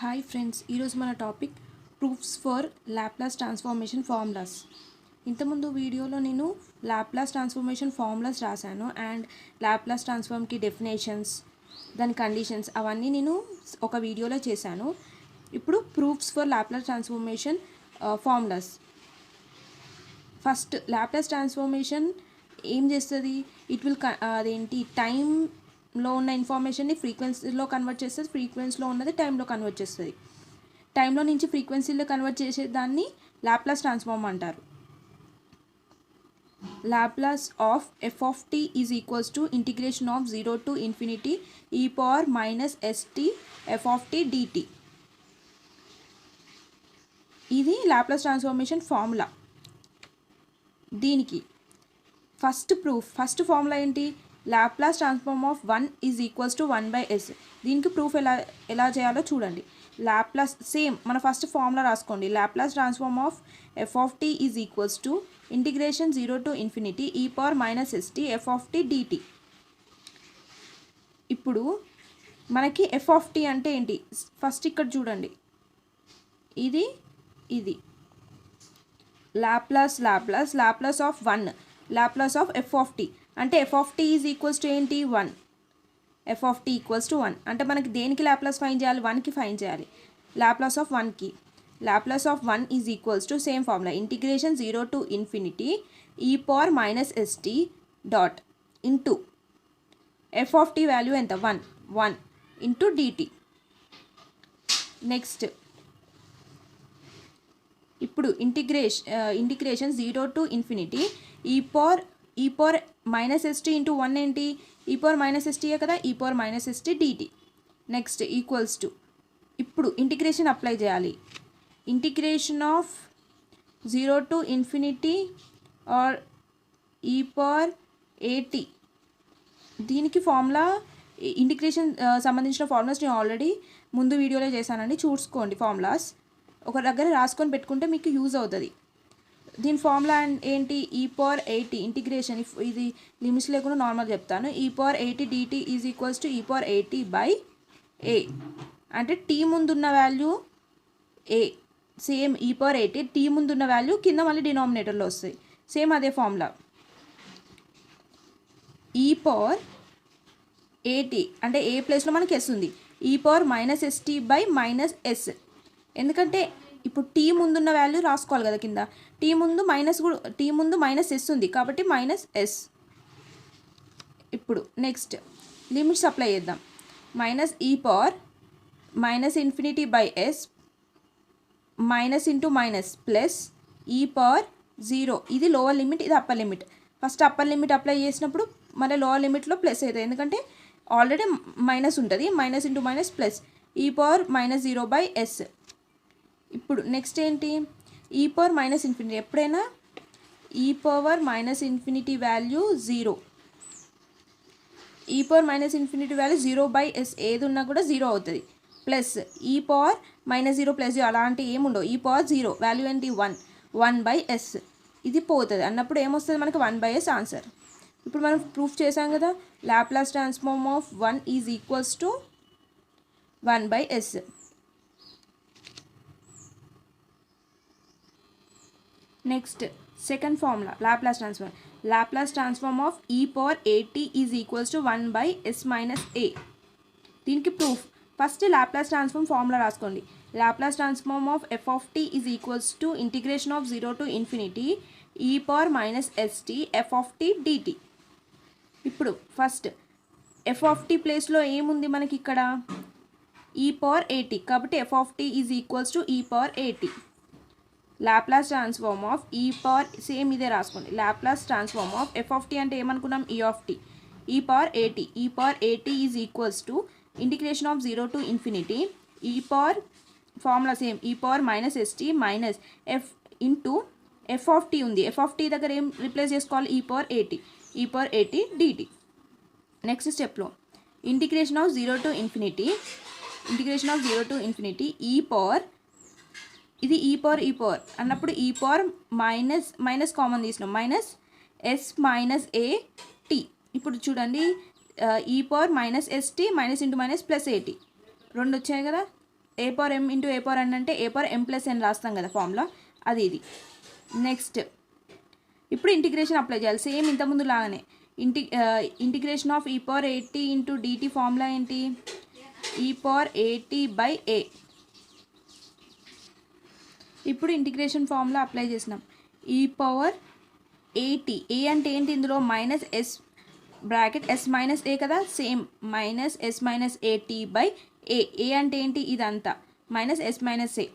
Hi friends, ఈరోజు మన topic proofs for Laplace transformation formulas. ఇంతకుముందు వీడియోలో నేను లాప్లాస్ ట్రాన్స్ఫర్మేషన్ ఫార్ములాస్ రాశాను అండ్ లాప్లాస్ ట్రాన్స్ఫార్మ్కి డెఫినేషన్స్, దాని కండిషన్స్ అవన్నీ నేను ఒక వీడియోలో చేశాను. ఇప్పుడు proofs for Laplace transformation formulas. First Laplace transformation ఏం చేస్తుంది? ఇట్ విల్ అదేంటి టైంలో ఉన్న ఇన్ఫర్మేషన్ని ఫ్రీక్వెన్సీలో కన్వర్ట్ చేస్తుంది, ఫ్రీక్వెన్సీలో ఉన్నది టైంలో కన్వర్ట్ చేస్తుంది. టైంలో నుంచి ఫ్రీక్వెన్సీలో కన్వర్ట్ చేసే దాన్ని లాప్లాస్ ట్రాన్స్ఫార్మ్ అంటారు. Laplace of F of tea is equals to integration of 0 to infinity e power minus st f of t dt. ఇది లాప్లాస్ ట్రాన్స్ఫర్మేషన్ ఫార్ములా. దీనికి ఫస్ట్ ఫార్ములా ఏంటి? Laplace transform of 1 is equals to 1/s. దీనికి proof ఎలా చేయాలో చూడండి. Laplace same మన first formula రాసుకోండి. Laplace transform of F of tea is equals to integration 0 to infinity e power minus st f of t dt. ఇప్పుడు మనకి F of tea అంటే ఏంటి? ఫస్ట్ ఇక్కడ చూడండి, ఇది Laplace of 1, Laplace of F of tea అంటే F of tea is equals to ఏంటి? 1. F of T equals to 1 అంటే మనకి దేనికి లాప్లాస్ ఫైండ్ చేయాలి? 1కి ఫైండ్ చేయాలి. లాప్లాస్ ఆఫ్ 1కి Laplace of 1 is equals to same formula, integration 0 to infinity e power minus st dot into f of t value ఎంత? 1 into dt. Next ఇప్పుడు integration 0 to infinity e power minus st into 1 ఏంటి? e power minus st కదా, e power minus st dt. Next equals to, ఇప్పుడు integration apply చేయాలి. Integration of 0 to infinity r e power at. దీనికి formula integration సంబంధించిన formulas నేను already ముందు వీడియోలో చేశానండి, చూసుకోండి. ఫార్ములాస్ ఒక దగ్గర రాసుకొని పెట్టుకుంటే మీకు యూజ్ అవుతుంది. దీని ఫార్ములా ఏంటి? e power at ఇంటిగ్రేషన్, ఇది లిమిట్స్ లేకుండా నార్మల్ చెప్తాను. e power at dt is equals to e power at by a. అంటే టీ ముందున్న value a, same e power at t ముందున్న వాల్యూ కింద మళ్ళీ డినామినేటర్లో వస్తుంది. సేమ్ అదే ఫార్ములా. e power at అంటే ఏ ప్లేస్లో మనకి s ఉంది. e power minus st by minus s. ఎందుకంటే ఇప్పుడు టీ ముందున్న వాల్యూ రాసుకోవాలి కదా కింద. టీ ముందు మైనస్ s ఉంది కాబట్టి మైనస్ s. ఇప్పుడు నెక్స్ట్ లిమిట్స్ అప్లై చేద్దాం. Minus e power minus infinity by s minus into minus plus e power 0. ఇది లోవర్ లిమిట్, ఇది upper limit. First upper limit apply చేసినప్పుడు మళ్ళీ లోవర్ లిమిట్లో ప్లస్ అవుతుంది, ఎందుకంటే ఆల్రెడీ మైనస్ ఉంటుంది. Minus into minus plus e power minus 0 by s. ఇప్పుడు next ఏంటి? e power minus infinity, ఎప్పుడైనా e power minus infinity value 0, e power minus infinity value 0 by s ఏది ఉన్నా కూడా 0 అవుతుంది. Plus e power minus 0 plus 0 అలాంటి ఏముండవు. e power 0 value ఏంటి? 1 బై s. ఇది పోతుంది అన్నప్పుడు ఏమొస్తుంది మనకి? 1/s answer. ఇప్పుడు మనం ప్రూఫ్ చేసాం కదా, Laplace transform of 1 is equals to 1/s. Next second formula Laplace transform of e power at is equals to 1/s minus a. దీనికి proof first Laplace transform formula రాసుకోండి. Laplace transform of F of tea is equals to integration of 0 to infinity e power minus st f of t dt. ఇప్పుడు first f of t ప్లేస్లో ఏముంది మనకి ఇక్కడ? e power at కాబట్టి f of tea is equals to e power at. Laplace transform of e power same ఇదే రాసుకోండి. Laplace transform of F of tea అంటే ఏమనుకున్నాం? e of t, e power at is equals to integration of 0 to infinity e power formula same e power minus st minus f into f of t ఉంది. F of tea దగ్గర ఏం replace చేసుకోవాలి? e power at dt. Next స్టెప్లో integration of 0 to infinity e power, ఇది e power అన్నప్పుడు e power minus common తీసినాం, minus s minus a t. ఇప్పుడు చూడండి, e power minus st minus into minus plus at రెండు వచ్చాయి కదా. A power M into A power N అంటే A power M plus ఎన్ రాస్తాం కదా ఫార్ములా, అది ఇది. నెక్స్ట్ ఇప్పుడు ఇంటిగ్రేషన్ అప్లై చేయాలి సేమ్ ఇంతకుముందు లాగానే. ఇంటిగ్రేషన్ ఆఫ్ ఈ పవర్ ఏటీ ఇంటూ డిటీ ఫార్ములా ఏంటి, ఈ పవర్ ఏటీ బై ఏ. ఇప్పుడు ఇంటిగ్రేషన్ ఫార్ములా అప్లై చేసినాం. ఈ పవర్ ఏటీ, ఏ అంటే ఏంటి ఇందులో minus S bracket S minus A కదా, same minus S minus A T by A. A అంటే ఏంటి ఇదంతా minus S minus A.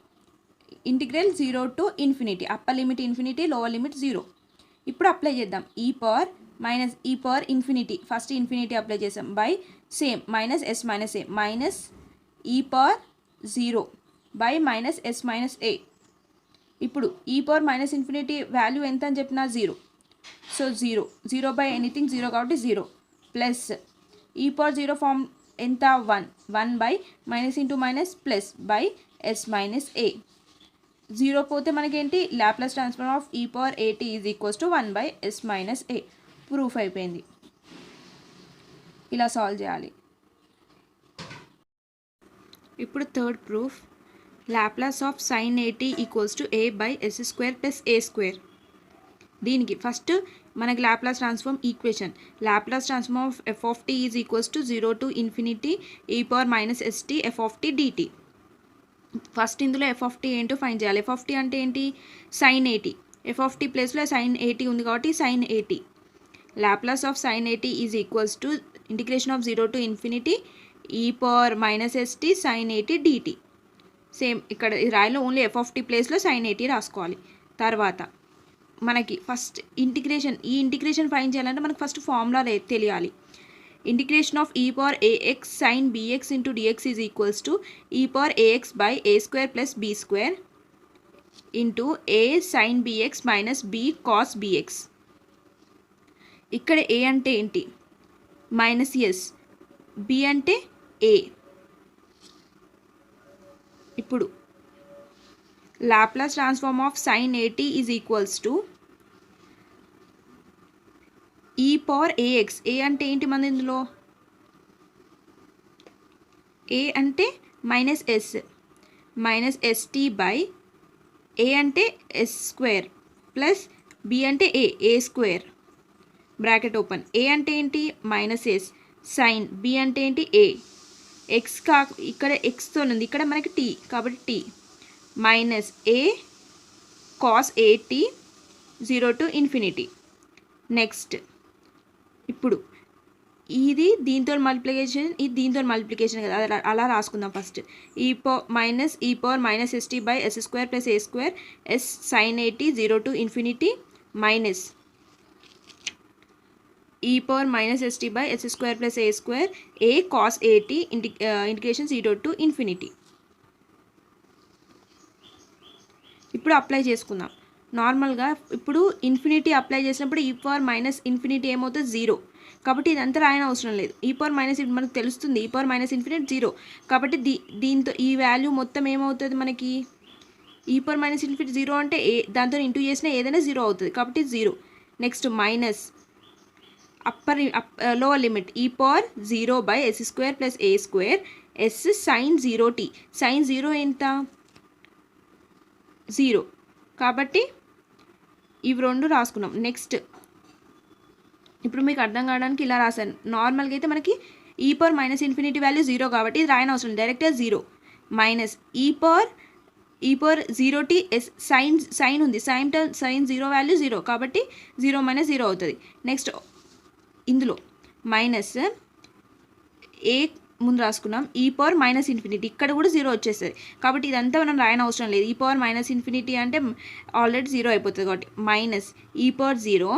Integral 0 to infinity, upper limit infinity, lower limit 0. ఇప్పుడు అప్లై చేద్దాం. E power minus e power infinity, first infinity apply చేసాం by same minus S minus A minus e power 0 by minus S minus A. ఇప్పుడు e power minus infinity value ఎంత అని చెప్పిన 0, so 0 by anything 0 కాబట్టి 0 plus e power 0 form ఎంత 1 by minus into minus plus by S minus A. 0 పోతే మనకేంటి Laplace transform of e power A T is equals to 1 by S minus A. Proof అయిపోయింది. ఇలా solve చేయాలి. ఇప్పుడు third proof, Laplace of sine A T equals to A by yes square plus A square. దీనికి first మనకి Laplace transform equation, Laplace transform of F of tea is equals to 0 to infinity e power minus s t f of t d t. First ఇందులో f of t ఏంటో find చేయాలి. F of tea అంటే ఏంటి sine a t, f of t ప్లేస్లో sine a t ఉంది కాబట్టి sine a t. Laplace of sine ఏటీ is equals to integration of 0 to infinity e power minus s t sine a t d t. Same ఇక్కడ ఈ రాయిలో ఓన్లీ ఎఫ్ ఆఫ్ టీ ప్లేస్లో sine a t రాసుకోవాలి. తర్వాత మనకి ఫస్ట్ ఇంటిగ్రేషన్ ఫైండ్ చేయాలంటే మనకు ఫస్ట్ ఫార్ములా తెలియాలి. Integration of e power A X sine B X into D X is equals to e power AX by A square plus B square into A sine B X minus B cos B X. ఇక్కడ A అంటే ఏంటి minus yes, B అంటే A. ఇప్పుడు Laplace transform of sine ఏటీ is equals to e power A X. A అంటే ఏంటి మన ఇందులో ఏ అంటే minus S, minus ST by A అంటే ఎస్ స్క్వేర్ ప్లస్ బి అంటే A square bracket open. A అంటే ఏంటి మైనస్ ఎస్ సైన్, బి అంటే ఏంటి ఏ. ఎక్స్ ఇక్కడ ఎక్స్తో ఉంది, ఇక్కడ మనకి టీ కాబట్టి టీ మైనస్ ఏ కాస్ ఏటీ 0 to ఇన్ఫినిటీ. నెక్స్ట్ ఇప్పుడు ఇది దీంతో మల్టిప్లికేషన్, ఇది దీంతో మల్టిప్లికేషన్ కదా, అలా రాసుకుందాం. First e power minus ST by yes square plus A square s sine a t 0 to infinity minus e power minus ST by yes square plus A square a cos a t integration 0 to infinity. ఇప్పుడు apply చేసుకుందాం. నార్మల్గా ఇప్పుడు infinity apply చేసినప్పుడు ఈ power minus infinity ఏమవుతుంది 0, కాబట్టి ఇదంతా రాయని అవసరం లేదు. ఈ పవర్ మైనస్ మనకు తెలుస్తుంది ఈ పవర్ మైనస్ ఇన్ఫినిటీ 0, కాబట్టి దీంతో ఈ వాల్యూ మొత్తం ఏమవుతుంది మనకి ఈ పవర్ మైనస్ ఇన్ఫినిటీ 0 అంటే దాంతో ఇంటూ చేసినా ఏదైనా 0 అవుతుంది కాబట్టి 0. Next minus lower limit e power 0 by yes square plus A square s sine 0t. Sine 0 ఎంత 0, కాబట్టి ఇవి రెండు రాసుకున్నాం. నెక్స్ట్ ఇప్పుడు మీకు అర్థం కావడానికి ఇలా రాశాను. నార్మల్గా అయితే మనకి ఈ పవర్ మైనస్ ఇన్ఫినిటీ వాల్యూ 0 కాబట్టి ఇది రాయని అవసరం, డైరెక్ట్గా 0 minus e power 0t yes sign ఉంది, సైన్ 0 వాల్యూ 0 కాబట్టి 0 మైనస్ 0 అవుతుంది. నెక్స్ట్ ఇందులో మైనస్ ఏ ముందు రాసుకున్నాం ఈ పవర్ మైనస్ ఇన్ఫినిటీ, ఇక్కడ కూడా 0 వచ్చేస్తుంది కాబట్టి ఇదంతా మనం రాయని అవసరం లేదు. ఈ పవర్ మైనస్ ఇన్ఫినిటీ అంటే ఆల్రెడీ 0 అయిపోతుంది కాబట్టి minus e power 0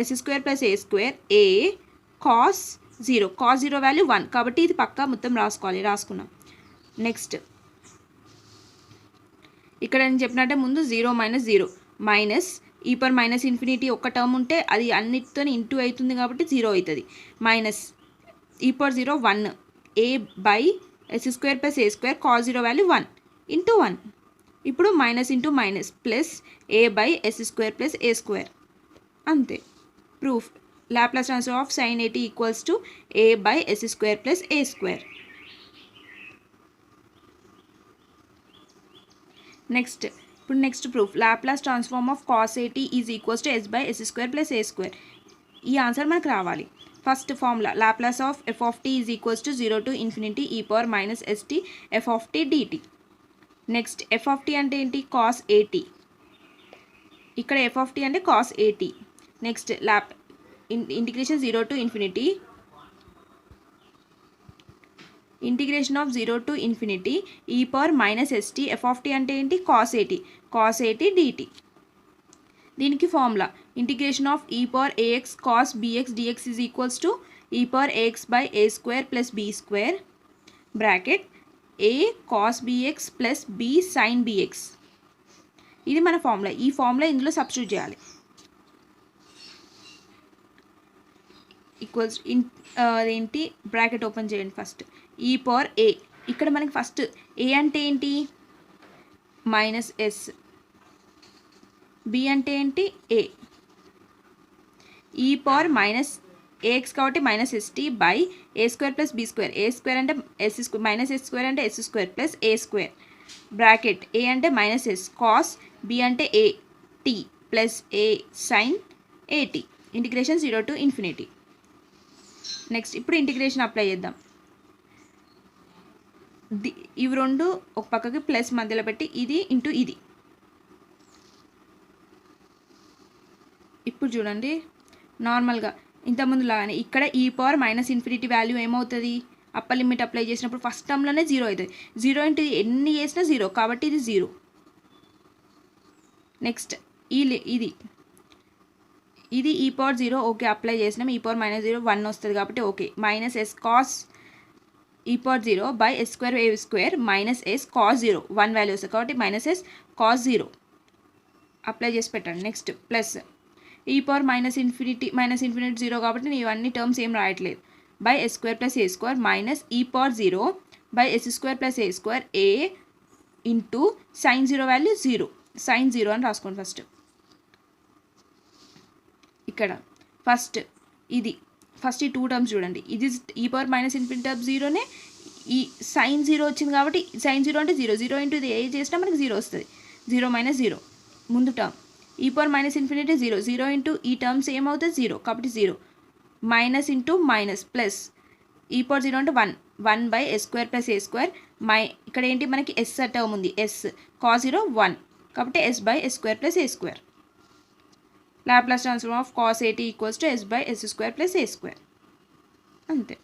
yes square plus A square a cos 0 value 1 కాబట్టి ఇది పక్కా మొత్తం రాసుకున్నాం. నెక్స్ట్ ఇక్కడ నేను చెప్పినట్టే ముందు 0 minus 0 minus e power minus infinity ఒక్క టర్మ్ ఉంటే అది అన్నిటితో ఇంటూ అవుతుంది కాబట్టి 0 అవుతుంది. Minus e power 0 1 A by yes square plus A square cos 0 value 1 into 1. ఇప్పుడు minus into minus plus A by yes square plus A square. అంతే proof. Laplace transform of sine A T equals to A by yes square plus A square. Next proof Laplace transform of cos A T is equals to yes by yes square plus A square. ఈ answer మనకు రావాలి. First formula Laplace of F of tea is equals to 0 to ∞ e power minus s t f of t d t. Next f of tea అంటే ఏంటి? Cos a t. ఇక్కడ f of tea అంటే cos a t. Next integration 0 to ∞. Integration of 0 to ∞ e power minus s t f of tea అంటే ఏంటి? Cos a t d t. దీనికి formula integration of e power a x cos b x d x is equals to e power AX by A square plus B square bracket a cos b x plus b sine b x. ఇది మన formula. ఈ formula ఇందులో substitute చేయాలి. Equals అదేంటి bracket open చేయండి. First e power ఏ, ఇక్కడ మనకి first ఏ అంటే ఏంటి? మైనస్ ఎస్, బి అంటే ఏంటి? A. E power minus A X కాబట్టి minus ST by A square plus B square. A square అంటే S square, minus S square అంటే S square plus A square bracket A అంటే minus S cos B అంటే A T plus A sine A T. Integration 0 to ∞. Next ఇప్పుడు integration apply చేద్దాం. ఇవి రెండు ఒక పక్కకి ప్లస్ మధ్యలో పెట్టి ఇది ఇంటూ ఇది. ఇప్పుడు చూడండి నార్మల్గా ఇంతకుముందు లాగానే ఇక్కడ ఈ పవర్ మైనస్ ఇన్ఫినిటీ వాల్యూ ఏమవుతుంది? అప్పర్ లిమిట్ అప్లై చేసినప్పుడు ఫస్ట్ టర్మ్లోనే 0 అవుతుంది. 0 ఇంటూ ఎన్ని చేసినా 0 కాబట్టి ఇది 0. నెక్స్ట్ ఇది ఈ పవర్ 0 ఓకే అప్లై చేసినాం. ఈ పవర్ మైనస్ 0 1 వస్తుంది కాబట్టి okay. Minus S cos e power 0 by yes square A square minus S cos 0 1 value వస్తుంది కాబట్టి మైనస్ ఎస్ కాస్ 0 అప్లై చేసి పెట్టండి. Next plus e power minus infinity 0 కాబట్టి నేను ఇవన్నీ టర్మ్స్ ఏం రాయట్లేదు. By yes square plus A square minus e power 0 by yes square plus A square A into sine 0 value 0 sine 0 అని రాసుకోండి. ఇక్కడ ఫస్ట్ ఈ 2 టర్మ్స్ చూడండి. ఇది ఈ పవర్ మైనస్ ఇన్ఫినిటీ ఆఫ్ 0నే ఈ సైన్ 0 వచ్చింది కాబట్టి సైన్ 0 అంటే 0 ఇంటూ ఇది ఏ చేసినా మనకి 0 వస్తుంది. 0 మైనస్ 0 ముందు term e power minus infinity 0 into e terms ఏమవుతుంది 0 కాబట్టి 0 minus into minus plus e power 0 అంటే 1 by yes square plus A square ఇక్కడ ఏంటి మనకి ఎస్ టర్మ్ ఉంది ఎస్ కాస్ 0 1 కాబట్టి s by yes square plus A square. Laplace transform of cos a t equals to yes by yes square plus A square. అంతే.